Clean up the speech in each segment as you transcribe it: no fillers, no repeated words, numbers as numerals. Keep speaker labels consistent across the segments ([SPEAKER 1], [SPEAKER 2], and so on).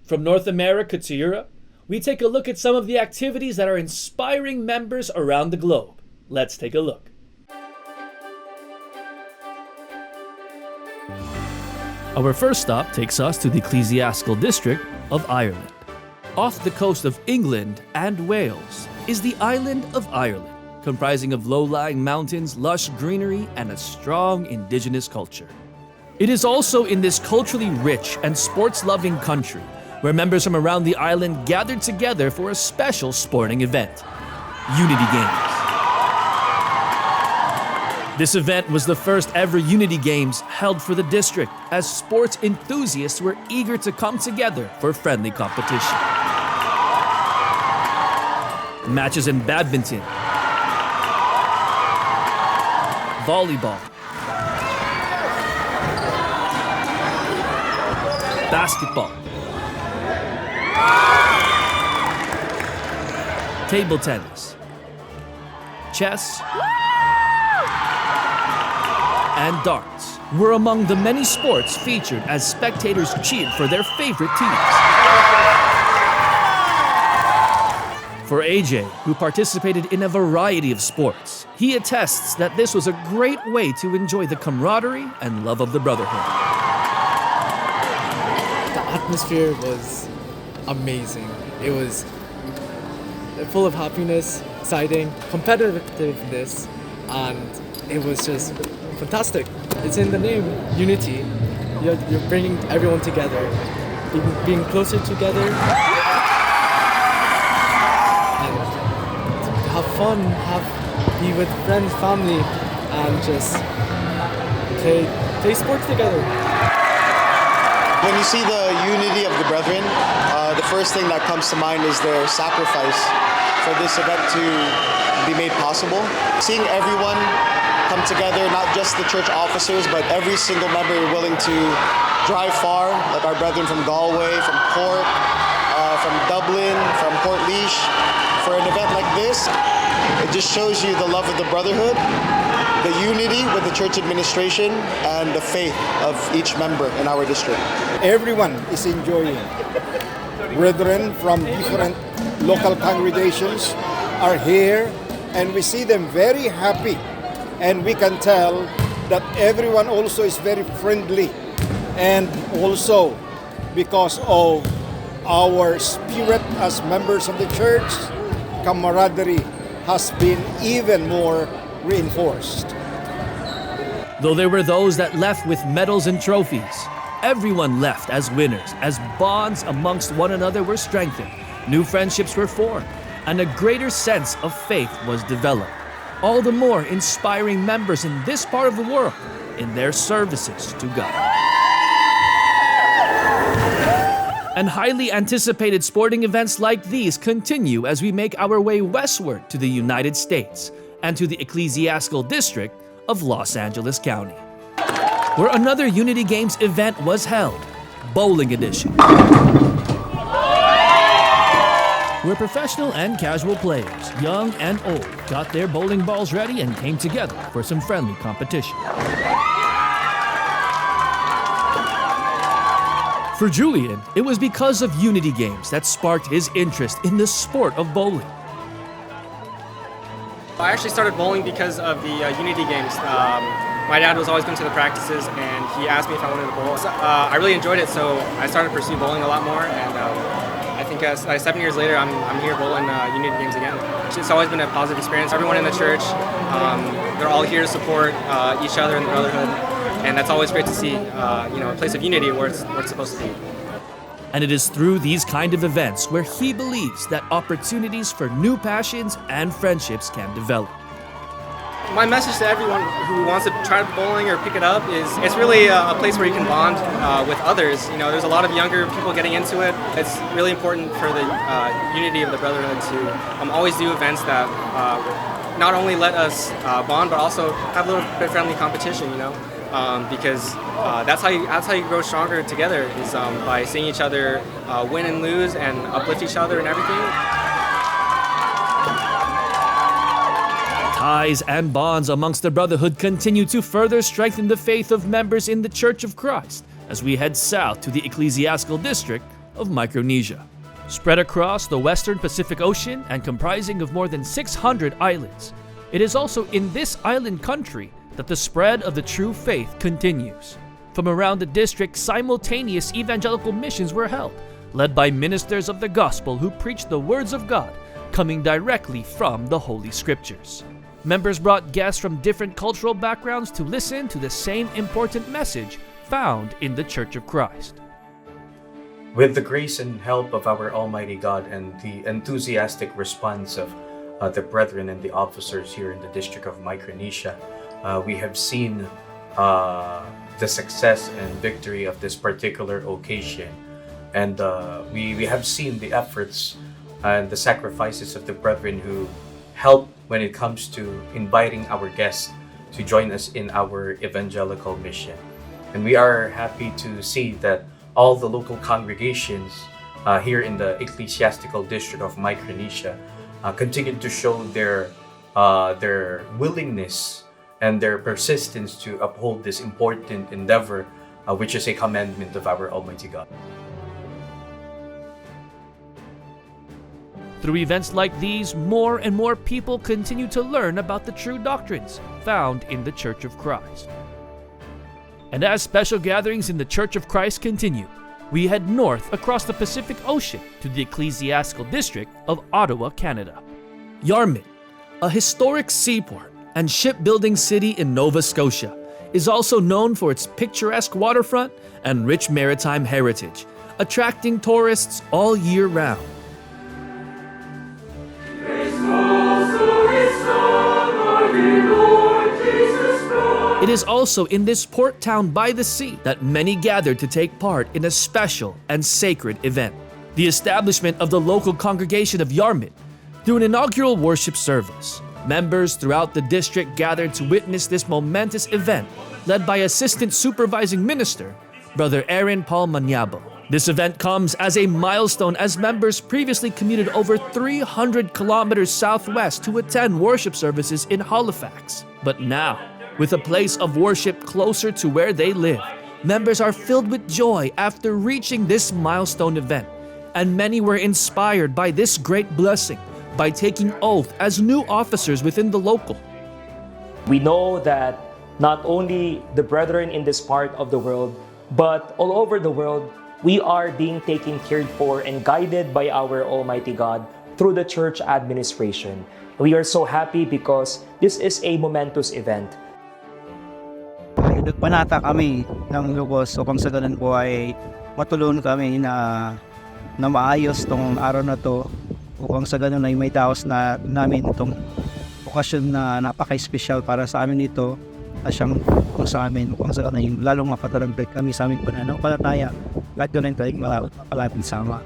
[SPEAKER 1] From North America to Europe, we take a look at some of the activities that are inspiring members around the globe. Let's take a look. Our first stop takes us to the Ecclesiastical District of Ireland. Off the coast of England and Wales is the island of Ireland, comprising of low-lying mountains, lush greenery, and a strong indigenous culture. It is also in this culturally rich and sports-loving country where members from around the island gathered together for a special sporting event, Unity Games. This event was the first ever Unity Games held for the district, as sports enthusiasts were eager to come together for friendly competition. Matches in badminton, volleyball, basketball, table tennis, chess, and darts were among the many sports featured as spectators cheered for their favorite teams. For AJ, who participated in a variety of sports, he attests that this was a great way to enjoy the camaraderie and love of the brotherhood.
[SPEAKER 2] The atmosphere was amazing. It was full of happiness, exciting, competitiveness, and it was just fantastic. It's in the name, unity. You're bringing everyone together, being closer together, and to have fun, be with friends, family, and just play sports together.
[SPEAKER 3] When you see the unity of the brethren, the first thing that comes to mind is their sacrifice for this event to be made possible. Seeing everyone come together, not just the church officers, but every single member willing to drive far, like our brethren from Galway, from Cork, from Dublin, from Portlaoise, for an event like this. It just shows you the love of the brotherhood, the unity with the church administration, and the faith of each member in our district.
[SPEAKER 4] Everyone is enjoying. Brethren from different local congregations are here, and we see them very happy. And we can tell that everyone also is very friendly, and also because of our spirit as members of the church, camaraderie has been even more reinforced.
[SPEAKER 1] Though there were those that left with medals and trophies, everyone left as winners, as bonds amongst one another were strengthened, new friendships were formed, and a greater sense of faith was developed, all the more inspiring members in this part of the world in their services to God. And highly anticipated sporting events like these continue as we make our way westward to the United States and to the Ecclesiastical District of Los Angeles County, where another Unity Games event was held, Bowling Edition, where professional and casual players, young and old, got their bowling balls ready and came together for some friendly competition. For Julian, it was because of Unity Games that sparked his interest in the sport of bowling.
[SPEAKER 5] I actually started bowling because of the Unity Games. My dad was always going to the practices, and he asked me if I wanted to bowl. So, I really enjoyed it, so I started to pursue bowling a lot more, and I think 7 years later, I'm here bowling Unity Games again. It's always been a positive experience. Everyone in the church, they're all here to support each other in the brotherhood, and that's always great to see. A place of unity where it's supposed to be.
[SPEAKER 1] And it is through these kind of events where he believes that opportunities for new passions and friendships can develop.
[SPEAKER 5] My message to everyone who wants to try bowling or pick it up is it's really a place where you can bond with others. There's a lot of younger people getting into it. It's really important for the unity of the brotherhood to always do events that not only let us bond, but also have a little bit friendly competition, because that's how you grow stronger together, is by seeing each other win and lose and uplift each other and everything.
[SPEAKER 1] Ties and bonds amongst the brotherhood continue to further strengthen the faith of members in the Church of Christ as we head south to the Ecclesiastical District of Micronesia. Spread across the western Pacific Ocean and comprising of more than 600 islands, it is also in this island country that the spread of the true faith continues. From around the district, simultaneous evangelical missions were held, led by ministers of the gospel who preached the words of God, coming directly from the Holy Scriptures. Members brought guests from different cultural backgrounds to listen to the same important message found in the Church of Christ.
[SPEAKER 6] With the grace and help of our Almighty God and the enthusiastic response of the brethren and the officers here in the District of Micronesia, we have seen the success and victory of this particular occasion. And we have seen the efforts and the sacrifices of the brethren who help when it comes to inviting our guests to join us in our evangelical mission. And we are happy to see that all the local congregations here in the Ecclesiastical District of Micronesia continue to show their willingness and their persistence to uphold this important endeavor, which is a commandment of our Almighty God.
[SPEAKER 1] Through events like these, more and more people continue to learn about the true doctrines found in the Church of Christ. And as special gatherings in the Church of Christ continue, we head north across the Pacific Ocean to the Ecclesiastical District of Ottawa, Canada. Yarmouth, a historic seaport and shipbuilding city in Nova Scotia, is also known for its picturesque waterfront and rich maritime heritage, attracting tourists all year round. It is also in this port town by the sea that many gathered to take part in a special and sacred event, the establishment of the local congregation of Yarmouth through an inaugural worship service. Members throughout the district gathered to witness this momentous event, led by Assistant Supervising Minister, Brother Aaron Paul Manyabo. This event comes as a milestone as members previously commuted over 300 kilometers southwest to attend worship services in Halifax. But now, with a place of worship closer to where they live, members are filled with joy after reaching this milestone event, and many were inspired by this great blessing by taking oath as new officers within the local.
[SPEAKER 7] We know that not only the brethren in this part of the world, but all over the world, we are being taken care for and guided by our Almighty God through the church administration. We are so happy because this is a momentous event.
[SPEAKER 8] Nagpanata kami ng lubos upang sa ganun po ay matulungan kami na maayos tong araw na to upang sa ganun ay may daos na namin itong okasyon na napaka-espesyal para sa amin ito at siyang kung sa amin upang sa ganun ay lalong mapatalampik kami sa aming pananampalataya at ganun tayo malapit sama.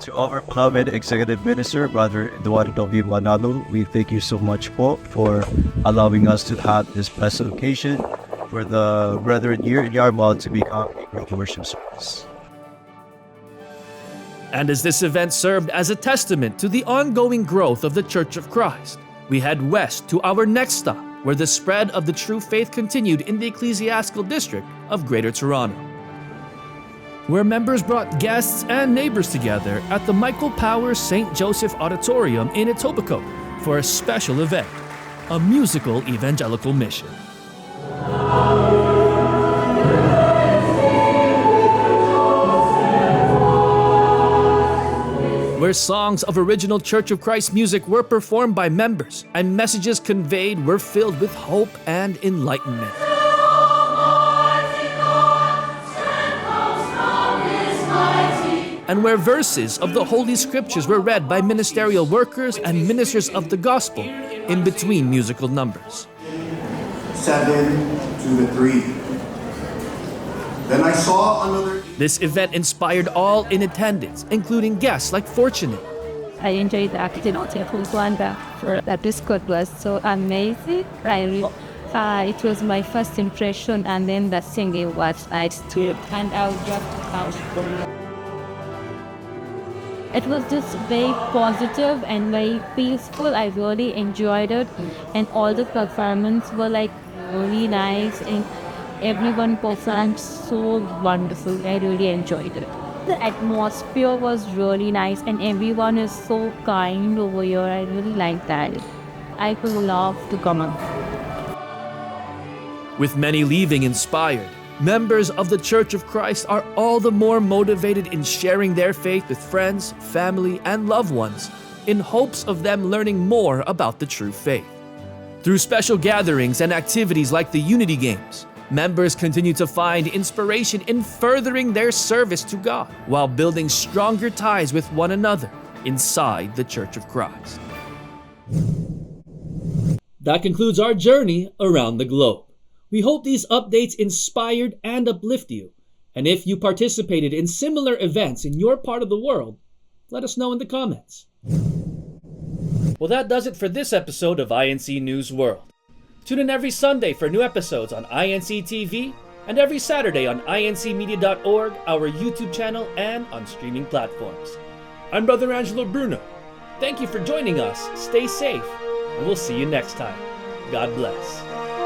[SPEAKER 9] To our beloved Executive Minister, Brother Eduardo Vivanalo, we thank you so much for allowing us to have this blessed occasion for the brethren here in Yarmouth to become a worship service.
[SPEAKER 1] And as this event served as a testament to the ongoing growth of the Church of Christ, we head west to our next stop, where the spread of the true faith continued in the Ecclesiastical District of Greater Toronto, where members brought guests and neighbors together at the Michael Powers St. Joseph Auditorium in Etobicoke for a special event, a musical evangelical mission. Where songs of original Church of Christ music were performed by members and messages conveyed were filled with hope and enlightenment. And where verses of the Holy Scriptures were read by ministerial workers and ministers of the gospel in between musical numbers.
[SPEAKER 10] 7 to 3. Then I saw another.
[SPEAKER 1] This event inspired all in attendance, including guests like Fortunate.
[SPEAKER 11] I enjoyed the activity of Rwanda for that discord was so amazing. It was my first impression, and then the singing was nice too. And I would love to count. It was just very positive and very peaceful. I really enjoyed it, and all the performances were like really nice. And Everyone performed so wonderful. I really enjoyed it. The atmosphere was really nice and everyone is so kind over here. I really like that. I would love to come on.
[SPEAKER 1] With many leaving inspired, members of the Church of Christ are all the more motivated in sharing their faith with friends, family, and loved ones in hopes of them learning more about the true faith. Through special gatherings and activities like the Unity Games, members continue to find inspiration in furthering their service to God while building stronger ties with one another inside the Church of Christ. That concludes our journey around the globe. We hope these updates inspired and uplift you. And if you participated in similar events in your part of the world, let us know in the comments. Well, that does it for this episode of INC News World. Tune in every Sunday for new episodes on INC TV and every Saturday on incmedia.org, our YouTube channel, and on streaming platforms. I'm Brother Angelo Bruno. Thank you for joining us. Stay safe, and we'll see you next time. God bless.